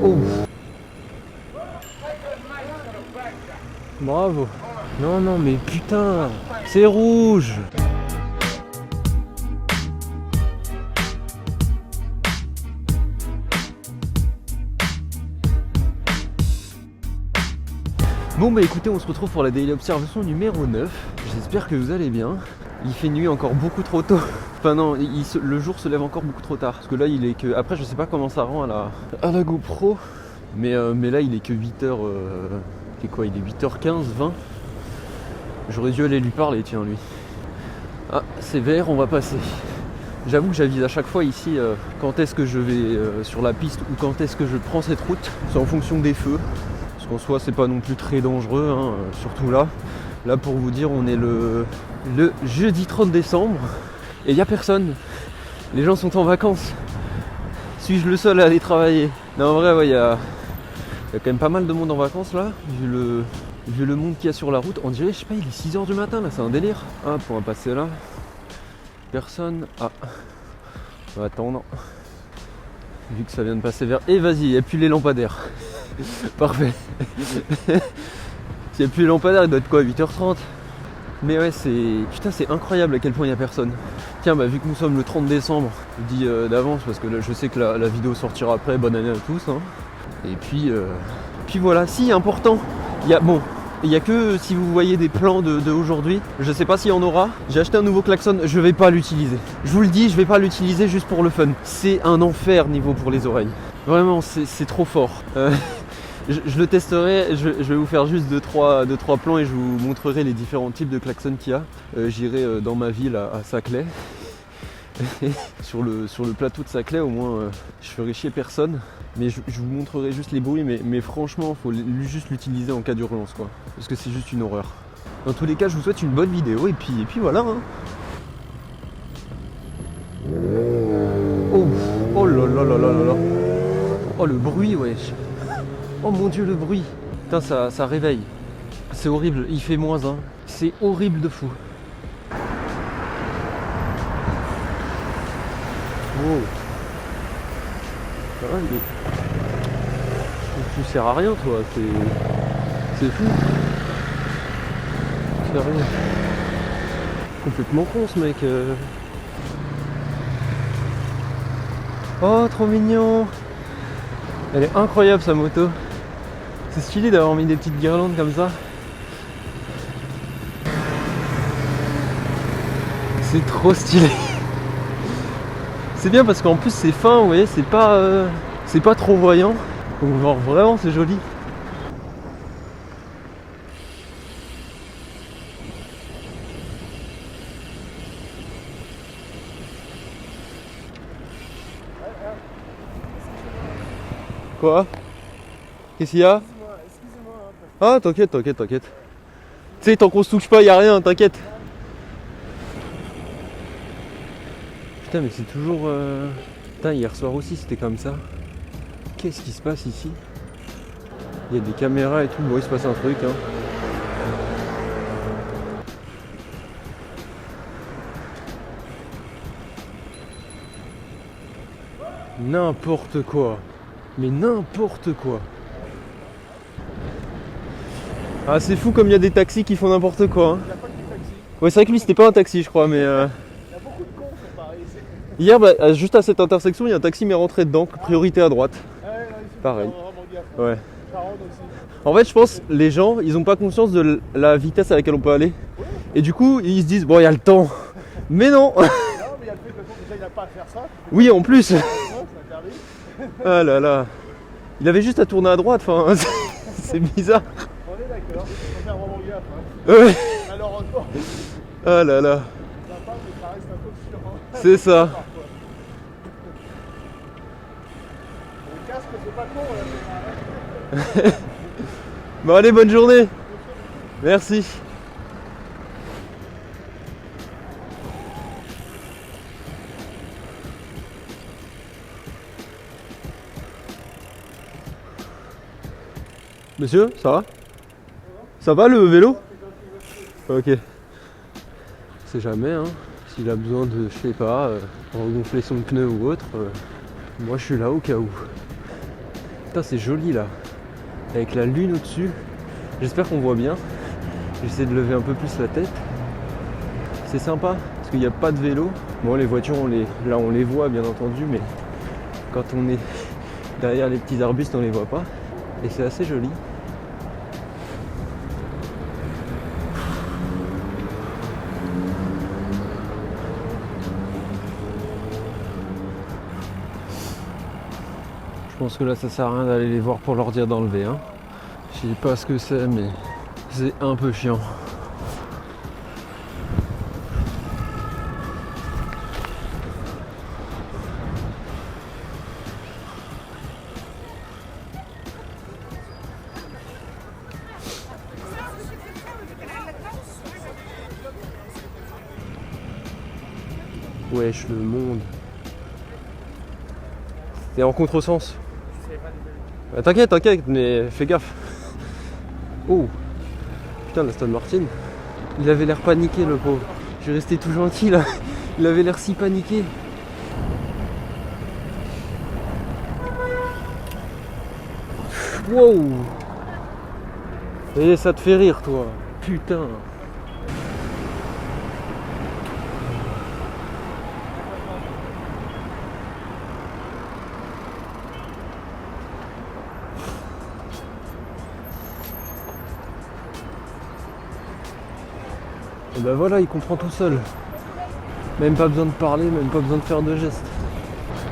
Oh. Bravo. Non, non, mais putain, c'est rouge. Bon bah écoutez, on se retrouve pour la Daily Observation numéro 9. J'espère que vous allez bien. Il fait nuit encore beaucoup trop tôt. Enfin non, le jour se lève encore beaucoup trop tard. Parce que là il est que... Après je sais pas comment ça rend à la GoPro. Mais là il est que 8h... C'est quoi, il est 8h15, 20. J'aurais dû aller lui parler, tiens lui. Ah, c'est vert, on va passer. J'avoue que j'avise à chaque fois ici quand est-ce que je vais sur la piste ou quand est-ce que je prends cette route. C'est en fonction des feux. Parce qu'en soi c'est pas non plus très dangereux, hein, surtout là. Là pour vous dire on est le jeudi 30 décembre et il n'y a personne. Les gens sont en vacances. Suis-je le seul à aller travailler? Non en vrai ouais, il y a quand même pas mal de monde en vacances là, vu le monde qu'il y a sur la route. On dirait, je sais pas, il est 6h du matin là, c'est un délire. Ah, pour en passer là. Personne. Ah. On va attendre. Vu que ça vient de passer vers. Et vas-y, il n'y a plus les lampadaires. Parfait. S'il n'y a plus les lampadaires, il doit être quoi, 8h30. Mais ouais, c'est incroyable à quel point il n'y a personne. Tiens, bah vu que nous sommes le 30 décembre, je dis d'avance parce que là, je sais que la vidéo sortira après, bonne année à tous. Hein. Et puis voilà, si, important, il y a que si vous voyez des plans de aujourd'hui, je sais pas s'il y en aura. J'ai acheté un nouveau klaxon, je vais pas l'utiliser. Je vous le dis, je vais pas l'utiliser juste pour le fun. C'est un enfer niveau pour les oreilles. Vraiment, c'est trop fort. Je le testerai, je vais vous faire juste 2-3 plans et je vous montrerai les différents types de klaxons qu'il y a. J'irai dans ma ville à Saclay. sur le plateau de Saclay, au moins, je ferai chier personne. Mais je vous montrerai juste les bruits, mais franchement, faut juste l'utiliser en cas d'urgence, quoi. Parce que c'est juste une horreur. Dans tous les cas, je vous souhaite une bonne vidéo et puis voilà. Hein. Oh là là là là là là. Oh le bruit, wesh. Oh mon dieu, le bruit. Putain, ça réveille. C'est horrible, il fait moins 1. C'est horrible de fou. Oh. Ah, tu sers à rien, toi. C'est fou. Sérieux. Complètement con, ce mec. Oh, trop mignon. Elle est incroyable, sa moto. C'est stylé d'avoir mis des petites guirlandes comme ça. C'est trop stylé. C'est bien parce qu'en plus c'est fin, vous voyez, c'est pas trop voyant. Donc genre vraiment c'est joli. Quoi? Qu'est-ce qu'il y a? Ah t'inquiète. Tu sais, tant qu'on se touche pas, y a rien, t'inquiète. Putain mais c'est toujours... Putain, hier soir aussi c'était comme ça. Qu'est-ce qui se passe ici? Il y a des caméras et tout, bon il se passe un truc hein. N'importe quoi. Mais n'importe quoi. Ah c'est fou comme il y a des taxis qui font n'importe quoi hein. Ouais c'est vrai que lui c'était pas un taxi je crois mais... Hier, bah, juste à cette intersection, il y a un taxi mais rentré dedans, priorité à droite. Pareil. Ouais. En fait, je pense les gens, ils ont pas conscience de la vitesse à laquelle on peut aller. Et du coup, ils se disent bon, il y a le temps. Mais non. Non, mais il y a le fait que déjà il n'a pas à faire ça. Oui, en plus. Ah là là. Il avait juste à tourner à droite. Enfin, c'est bizarre. On est d'accord. Il faut faire vraiment gaffe. Ouais. Malheureusement. Ah là là. C'est ça. Le casque, c'est pas con, là. Bon, allez, bonne journée. Merci. Monsieur, ça va? Ça va le vélo? Ok. C'est jamais, hein. S'il a besoin de, je sais pas, regonfler son pneu ou autre, moi je suis là au cas où. Putain, c'est joli là. Avec la lune au-dessus. J'espère qu'on voit bien. J'essaie de lever un peu plus la tête. C'est sympa parce qu'il n'y a pas de vélo. Bon, les voitures, là on les voit bien entendu, mais quand on est derrière les petits arbustes, on les voit pas. Et c'est assez joli. Je pense que là ça sert à rien d'aller les voir pour leur dire d'enlever. Hein. Je sais pas ce que c'est, mais c'est un peu chiant. Wesh, le monde. T'es en contresens. Bah, t'inquiète, mais fais gaffe. Oh, putain, l'Aston Martin. Il avait l'air paniqué, le pauvre. Je suis resté tout gentil là. Il avait l'air si paniqué. Wow. Et ça te fait rire, toi. Putain. Et ben voilà, il comprend tout seul. Même pas besoin de parler, même pas besoin de faire de gestes.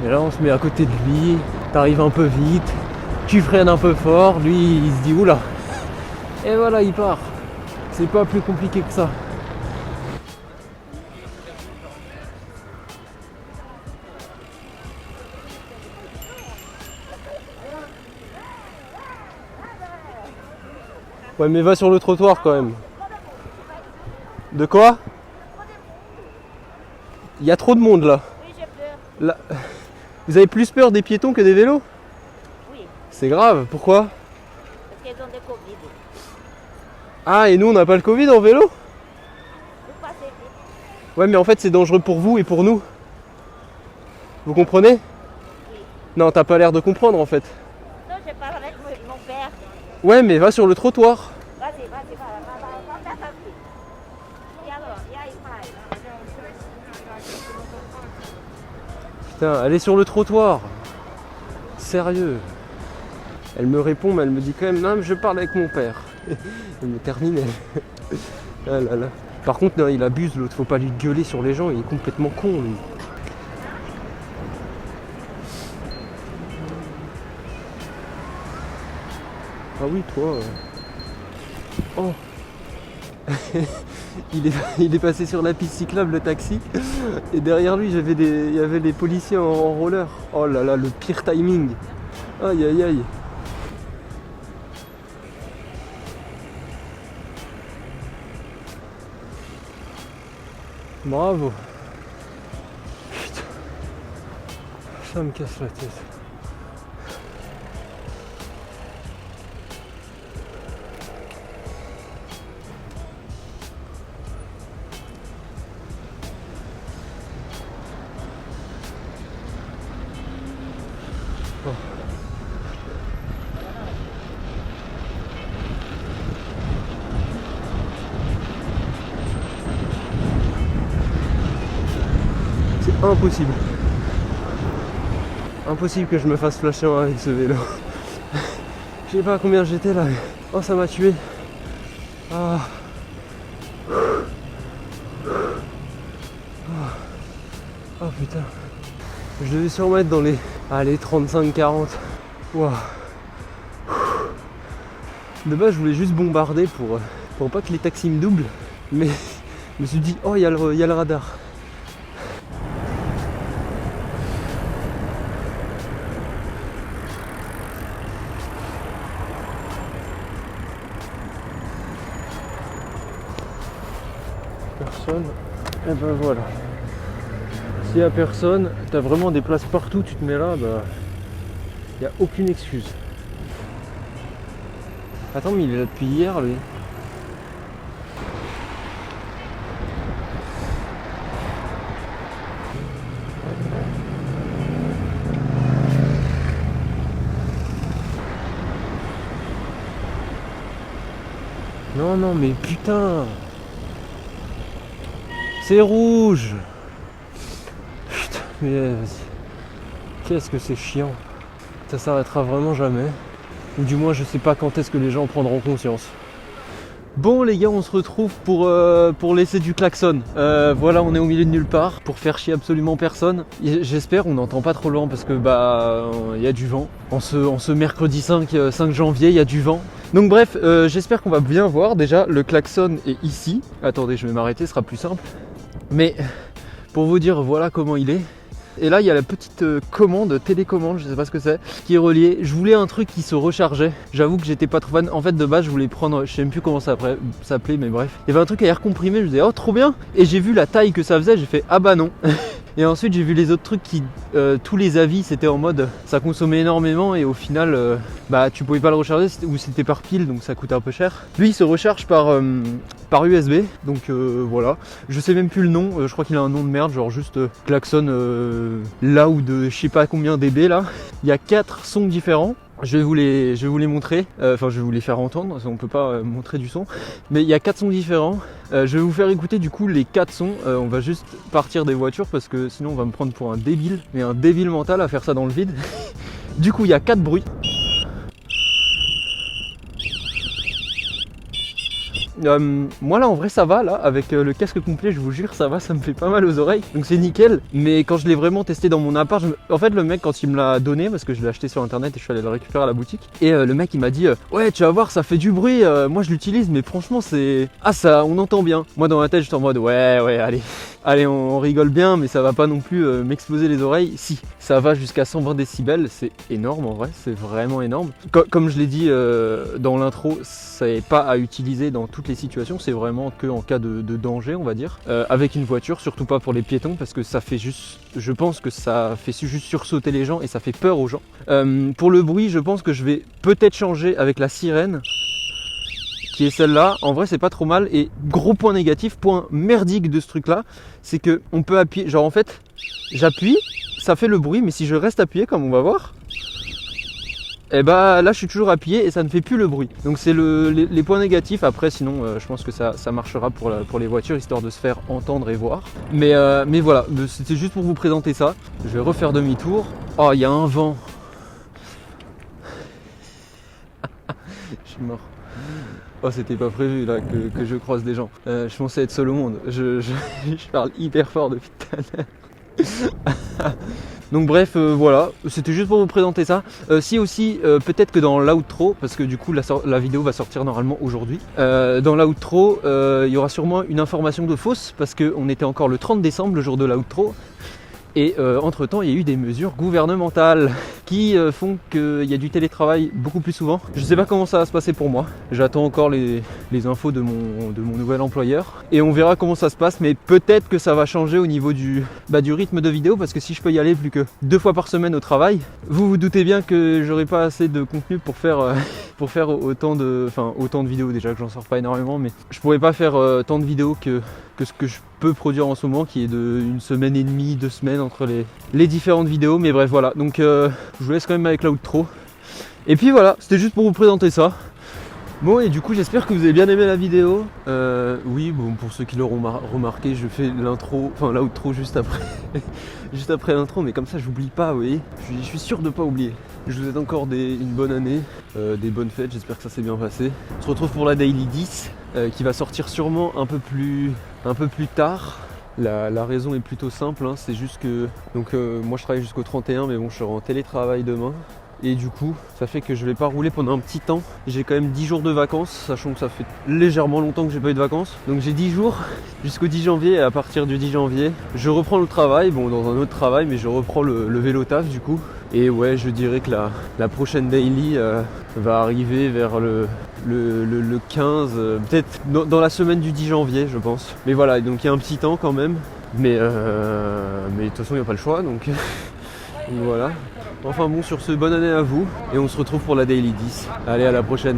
Et là on se met à côté de lui, t'arrives un peu vite, tu freines un peu fort, lui il se dit oula. Et voilà, il part. C'est pas plus compliqué que ça. Ouais, mais va sur le trottoir quand même. De quoi? Il y a trop de monde là. Oui, j'ai peur. Là. Vous avez plus peur des piétons que des vélos? Oui, C'est grave, pourquoi? parce qu'ils ont des Covid. Ah, et nous on n'a pas le Covid en vélo? Vous passez vite. Ouais, mais en fait c'est dangereux pour vous et pour nous. Vous comprenez? Oui. Non, t'as pas l'air de comprendre en fait. Non, je parle avec mon père. Ouais, mais va sur le trottoir. Vas-y, va, faire ta vie. Et alors, il y a une paille. Putain, allez sur le trottoir. Sérieux. Elle me répond, mais elle me dit quand même, non, mais je parle avec mon père. Elle me termine. Ah là là. Par contre, non, il abuse l'autre, faut pas lui gueuler sur les gens, il est complètement con lui. Ah oui, toi. Oh. il est passé sur la piste cyclable, le taxi, et derrière lui il y avait des policiers en roller. Oh là là, le pire timing. Aïe aïe aïe. Bravo. Putain. Ça me casse la tête. Oh. C'est impossible. Impossible que je me fasse flasher avec ce vélo. Je sais pas à combien j'étais là. Oh, ça m'a tué. Ah. Oh putain. Je devais sûrement être dans les 35-40. Wow. De base, je voulais juste bombarder pour pas que les taxis me doublent. Mais je me suis dit, oh, il y a le radar. Personne. Et ben voilà. S'il y a personne, t'as vraiment des places partout, tu te mets là, bah. Y a aucune excuse. Attends, mais il est là depuis hier lui. Non, non, mais putain. C'est rouge. Putain, mais vas-y. Qu'est-ce que c'est chiant. Ça s'arrêtera vraiment jamais. Ou du moins, je sais pas quand est-ce que les gens prendront conscience. Bon les gars, on se retrouve pour laisser du klaxon. Voilà, on est au milieu de nulle part pour faire chier absolument personne. J'espère on n'entend pas trop loin parce que il y a du vent. En ce mercredi 5 janvier, il y a du vent. Donc bref, j'espère qu'on va bien voir. Déjà, le klaxon est ici. Attendez, je vais m'arrêter, ce sera plus simple. Mais pour vous dire, voilà comment il est. Et là il y a la petite commande, télécommande, je sais pas ce que c'est, qui est reliée. Je voulais un truc qui se rechargeait. J'avoue que j'étais pas trop fan. En fait de base je voulais prendre, je sais même plus comment ça s'appelait, mais bref. Il y avait un truc à air comprimé, je me disais oh trop bien. Et j'ai vu la taille que ça faisait, j'ai fait ah bah non. Et ensuite j'ai vu les autres trucs qui, tous les avis c'était en mode ça consommait énormément et au final tu pouvais pas le recharger ou c'était par pile donc ça coûtait un peu cher. Lui il se recharge par USB donc voilà. Je sais même plus le nom, je crois qu'il a un nom de merde genre juste klaxon là ou de je sais pas combien dB là. Il y a 4 sons différents. Je vais vous les montrer, enfin je vais vous les faire entendre, on peut pas montrer du son. Mais il y a 4 sons différents, je vais vous faire écouter du coup les 4 sons, on va juste partir des voitures parce que sinon on va me prendre pour un débile, mais un débile mental à faire ça dans le vide. Du coup il y a 4 bruits. Moi là en vrai ça va là avec le casque complet, je vous jure ça va, ça me fait pas mal aux oreilles donc c'est nickel. Mais quand je l'ai vraiment testé dans mon appart, en fait le mec quand il me l'a donné, parce que je l'ai acheté sur internet et je suis allé le récupérer à la boutique, et le mec il m'a dit ouais tu vas voir ça fait du bruit, moi je l'utilise mais franchement c'est... Ah ça on entend bien. Moi dans ma tête j'étais en mode ouais allez on rigole bien mais ça va pas non plus m'exploser les oreilles. Si, ça va jusqu'à 120 décibels, c'est énorme en vrai, c'est vraiment énorme. Comme je l'ai dit dans l'intro, c'est pas à utiliser dans toutes les situations, c'est vraiment que en cas de danger on va dire, avec une voiture, surtout pas pour les piétons parce que ça fait juste, je pense que ça fait juste sursauter les gens et ça fait peur aux gens. Pour le bruit je pense que je vais peut-être changer avec la sirène qui est celle-là. En vrai c'est pas trop mal. Et gros point négatif, point merdique de ce truc là, c'est que on peut appuyer, genre en fait j'appuie, ça fait le bruit mais si je reste appuyé comme on va voir, et là je suis toujours appuyé et ça ne fait plus le bruit. Donc c'est les points négatifs. Après sinon je pense que ça marchera pour les voitures histoire de se faire entendre et voir. Mais voilà, c'était juste pour vous présenter ça. Je vais refaire demi-tour. Oh il y a un vent. Je suis mort. Oh c'était pas prévu là que je croise des gens. Je pensais être seul au monde. Je parle hyper fort depuis tout à l'heure. Donc bref voilà, c'était juste pour vous présenter ça. Si aussi peut-être que dans l'outro, parce que du coup la vidéo va sortir normalement aujourd'hui, dans l'outro il y aura sûrement une information de fausse parce qu'on était encore le 30 décembre, le jour de l'outro. Et entre temps il y a eu des mesures gouvernementales qui font qu'il y a du télétravail beaucoup plus souvent. Je sais pas comment ça va se passer pour moi, j'attends encore les infos de mon nouvel employeur et on verra comment ça se passe, mais peut-être que ça va changer au niveau du rythme de vidéo, parce que si je peux y aller plus que 2 fois par semaine au travail, vous doutez bien que j'aurai pas assez de contenu pour faire autant de vidéos. Déjà que j'en sors pas énormément, mais je pourrais pas faire tant de vidéos que ce que je peux produire en ce moment, qui est de 1 semaine et demie, 2 semaines entre les différentes vidéos. Mais bref voilà, donc je vous laisse quand même avec l'outro. Et puis voilà, c'était juste pour vous présenter ça. Bon et du coup j'espère que vous avez bien aimé la vidéo. Oui bon, pour ceux qui l'auront remarqué, je fais l'outro juste après juste après l'intro, mais comme ça j'oublie pas, vous voyez. Je suis sûr de pas oublier. Je vous souhaite encore une bonne année, des bonnes fêtes, j'espère que ça s'est bien passé. On se retrouve pour la Daily 10 qui va sortir sûrement un peu plus tard. La raison est plutôt simple, hein, c'est juste que moi je travaille jusqu'au 31, mais bon je serai en télétravail demain. Et du coup, ça fait que je vais pas rouler pendant un petit temps. J'ai quand même 10 jours de vacances, sachant que ça fait légèrement longtemps que j'ai pas eu de vacances. Donc j'ai 10 jours jusqu'au 10 janvier, et à partir du 10 janvier, je reprends le travail, bon dans un autre travail, mais je reprends le vélo taf du coup. Et ouais, je dirais que la prochaine daily va arriver vers le 15, peut-être dans la semaine du 10 janvier je pense. Mais voilà, donc il y a un petit temps quand même. Mais de toute façon il n'y a pas le choix, donc voilà. Enfin bon, sur ce, bonne année à vous et on se retrouve pour la Daily 10. Allez, à la prochaine.